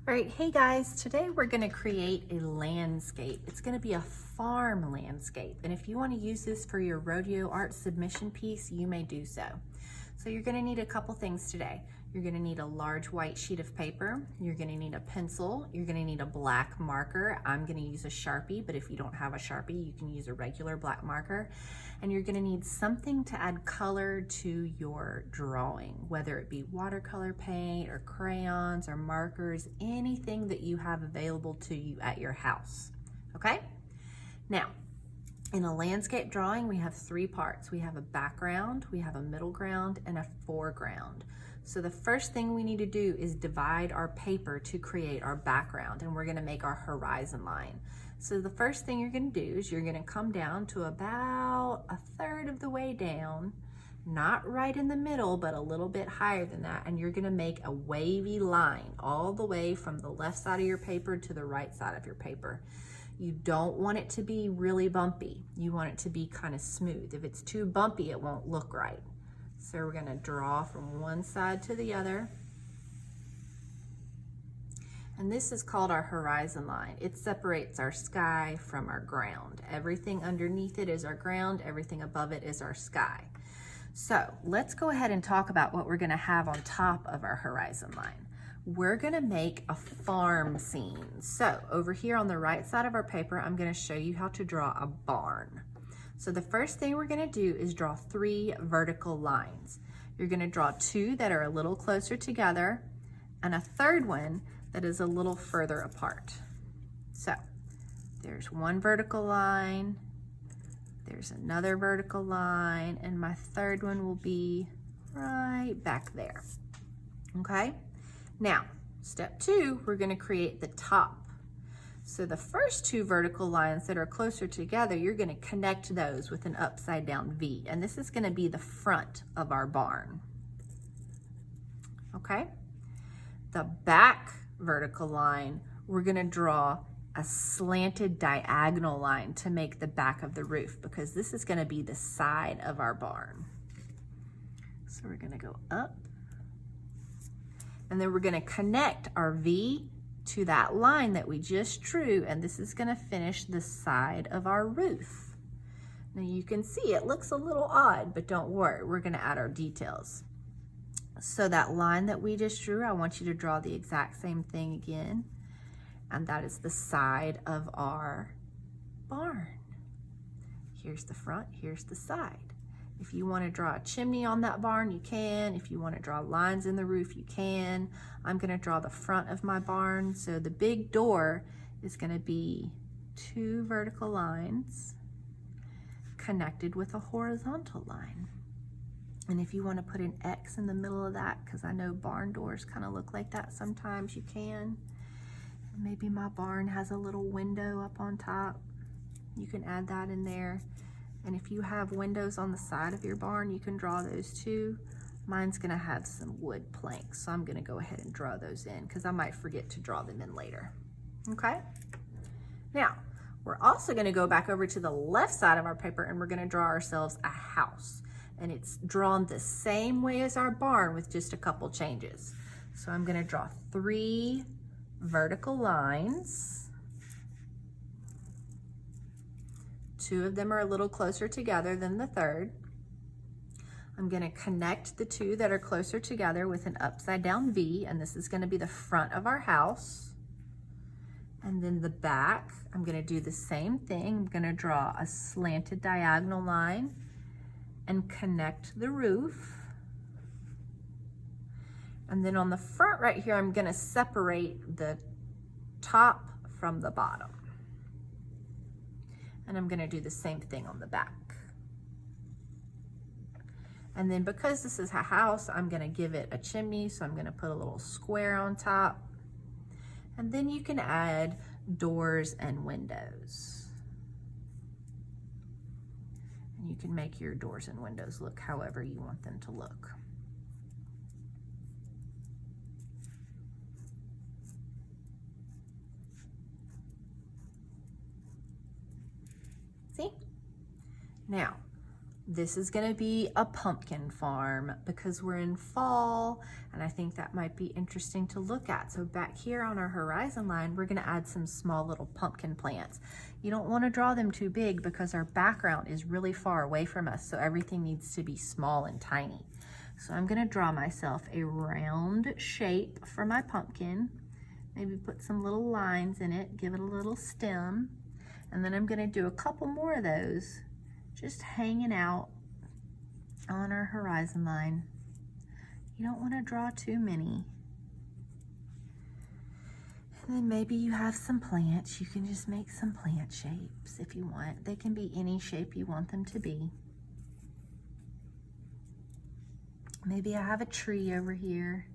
All right, hey guys, today we're gonna create a landscape. It's gonna be a farm landscape. And if you wanna use this for your rodeo art submission piece, you may do so. So you're gonna need a couple things today. You're gonna need a large white sheet of paper. You're gonna need a pencil. You're gonna need a black marker. I'm gonna use a Sharpie, but if you don't have a Sharpie, you can use a regular black marker. And you're gonna need something to add color to your drawing, whether it be watercolor paint or crayons or markers, anything that you have available to you at your house, okay? Now, in a landscape drawing, we have three parts. We have a background, we have a middle ground, and a foreground. So the first thing we need to do is divide our paper to create our background, and we're gonna make our horizon line. So the first thing you're gonna do is you're gonna come down to about a third of the way down, not right in the middle, but a little bit higher than that, and you're gonna make a wavy line all the way from the left side of your paper to the right side of your paper. You don't want it to be really bumpy. You want it to be kind of smooth. If it's too bumpy, it won't look right. So we're gonna draw from one side to the other. And this is called our horizon line. It separates our sky from our ground. Everything underneath it is our ground, everything above it is our sky. So let's go ahead and talk about what we're gonna have on top of our horizon line. We're gonna make a farm scene. So over here on the right side of our paper, I'm gonna show you how to draw a barn. So the first thing we're gonna do is draw 3 vertical lines. You're gonna draw 2 that are a little closer together and a third one that is a little further apart. So there's one vertical line, there's another vertical line, and my third one will be right back there, okay? Now, step 2, we're gonna create the top. So the first 2 vertical lines that are closer together, you're gonna connect those with an upside down V, and this is gonna be the front of our barn, okay? The back vertical line, we're gonna draw a slanted diagonal line to make the back of the roof, because this is gonna be the side of our barn. So we're gonna go up, and then we're gonna connect our V to that line that we just drew, and this is gonna finish the side of our roof. Now you can see it looks a little odd, but don't worry, we're gonna add our details. So that line that we just drew, I want you to draw the exact same thing again, and that is the side of our barn. Here's the front, here's the side. If you want to draw a chimney on that barn, you can. If you want to draw lines in the roof, you can. I'm going to draw the front of my barn. So the big door is going to be 2 vertical lines connected with a horizontal line. And if you want to put an X in the middle of that, because I know barn doors kind of look like that sometimes, you can. Maybe my barn has a little window up on top. You can add that in there. And if you have windows on the side of your barn, you can draw those too. Mine's gonna have some wood planks, so I'm gonna go ahead and draw those in because I might forget to draw them in later, okay? Now, we're also gonna go back over to the left side of our paper and we're gonna draw ourselves a house. And it's drawn the same way as our barn with just a couple changes. So I'm gonna draw 3 vertical lines. 2 of them are a little closer together than the third. I'm gonna connect the 2 that are closer together with an upside down V, and this is gonna be the front of our house. And then the back, I'm gonna do the same thing. I'm gonna draw a slanted diagonal line and connect the roof. And then on the front right here, I'm gonna separate the top from the bottom. And I'm gonna do the same thing on the back. And then because this is a house, I'm gonna give it a chimney, so I'm gonna put a little square on top. And then you can add doors and windows. And you can make your doors and windows look however you want them to look. See? Now, this is gonna be a pumpkin farm because we're in fall, and I think that might be interesting to look at. So back here on our horizon line, we're gonna add some small little pumpkin plants. You don't wanna draw them too big because our background is really far away from us, so everything needs to be small and tiny. So I'm gonna draw myself a round shape for my pumpkin. Maybe put some little lines in it, give it a little stem. And then I'm gonna do a couple more of those just hanging out on our horizon line. You don't wanna draw too many. And then maybe you have some plants. You can just make some plant shapes if you want. They can be any shape you want them to be. Maybe I have a tree over here.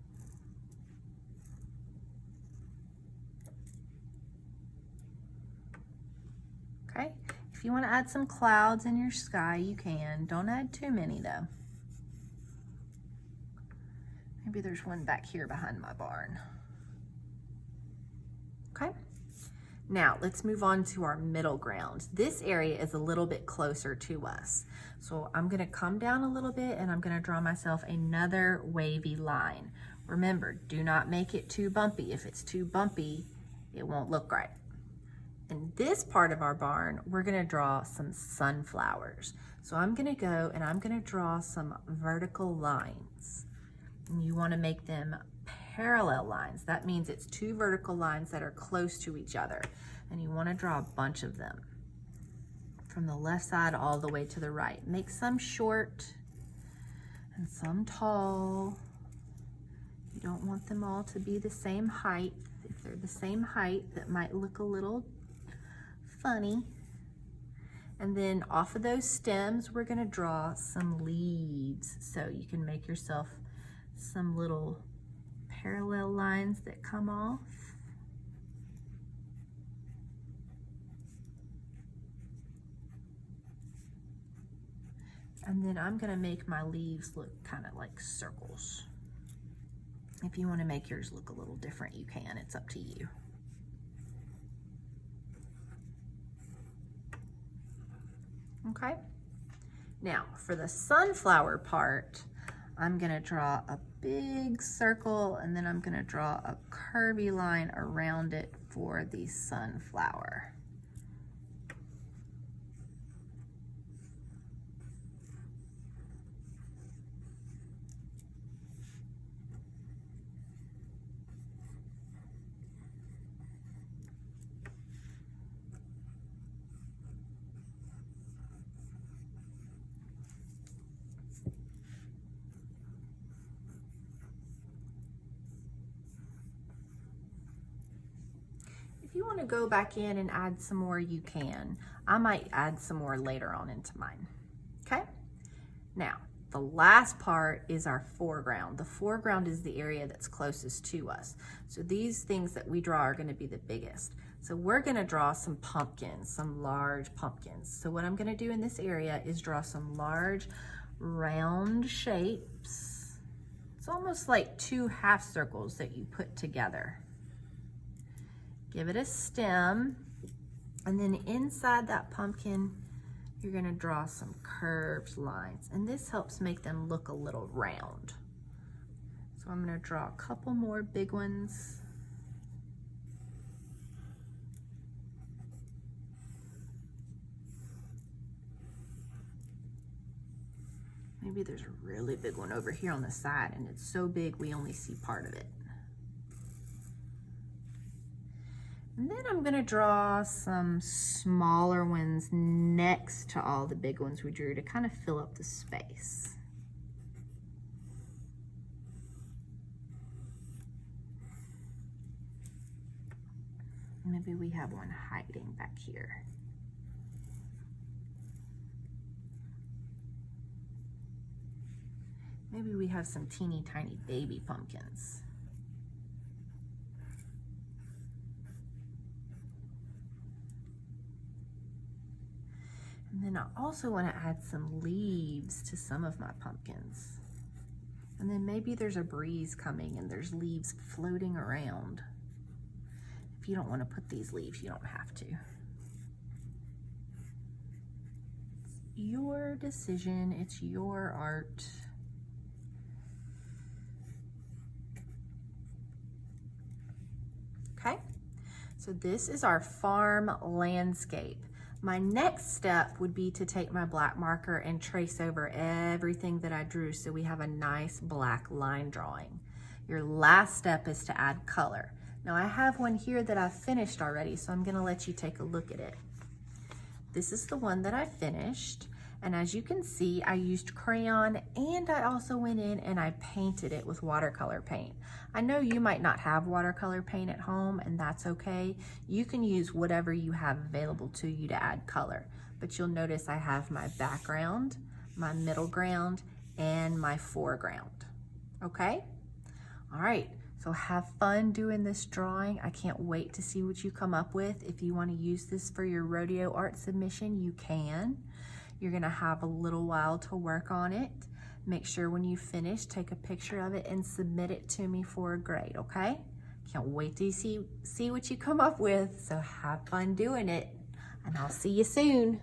Okay, if you want to add some clouds in your sky, you can. Don't add too many though. Maybe there's one back here behind my barn. Okay, now let's move on to our middle ground. This area is a little bit closer to us. So I'm gonna come down a little bit and I'm gonna draw myself another wavy line. Remember, do not make it too bumpy. If it's too bumpy, it won't look right. In this part of our barn, we're gonna draw some sunflowers. So I'm gonna go and I'm gonna draw some vertical lines. And you wanna make them parallel lines. That means it's two vertical lines that are close to each other. And you wanna draw a bunch of them from the left side all the way to the right. Make some short and some tall. You don't want them all to be the same height. If they're the same height, that might look a little funny. And then off of those stems, we're gonna draw some leaves. So you can make yourself some little parallel lines that come off. And then I'm gonna make my leaves look kind of like circles. If you wanna make yours look a little different, you can, it's up to you. Okay, now for the sunflower part, I'm gonna draw a big circle and then I'm gonna draw a curvy line around it for the sunflower. If you want to go back in and add some more, you can. I might add some more later on into mine. Okay? Now, the last part is our foreground. The foreground is the area that's closest to us. So these things that we draw are going to be the biggest. So we're going to draw some pumpkins, some large pumpkins. So what I'm going to do in this area is draw some large round shapes. It's almost like two half circles that you put together. Give it a stem, and then inside that pumpkin, you're gonna draw some curved lines, and this helps make them look a little round. So I'm gonna draw a couple more big ones. Maybe there's a really big one over here on the side, and it's so big we only see part of it. And then I'm gonna draw some smaller ones next to all the big ones we drew to kind of fill up the space. Maybe we have one hiding back here. Maybe we have some teeny tiny baby pumpkins. And then I also want to add some leaves to some of my pumpkins. And then maybe there's a breeze coming and there's leaves floating around. If you don't want to put these leaves, you don't have to. your decision. It's your art. Okay, so this is our farm landscape. My next step would be to take my black marker and trace over everything that I drew so we have a nice black line drawing. Your last step is to add color. Now I have one here that I've finished already, so I'm gonna let you take a look at it. This is the one that I finished, and as you can see, I used crayon and I also went in and I painted it with watercolor paint. I know you might not have watercolor paint at home, and that's okay. You can use whatever you have available to you to add color, but you'll notice I have my background, my middle ground, and my foreground, okay? All right, so have fun doing this drawing. I can't wait to see what you come up with. If you want to use this for your rodeo art submission, you can. You're gonna have a little while to work on it. Make sure when you finish, take a picture of it and submit it to me for a grade, okay? Can't wait to see what you come up with, so have fun doing it, and I'll see you soon.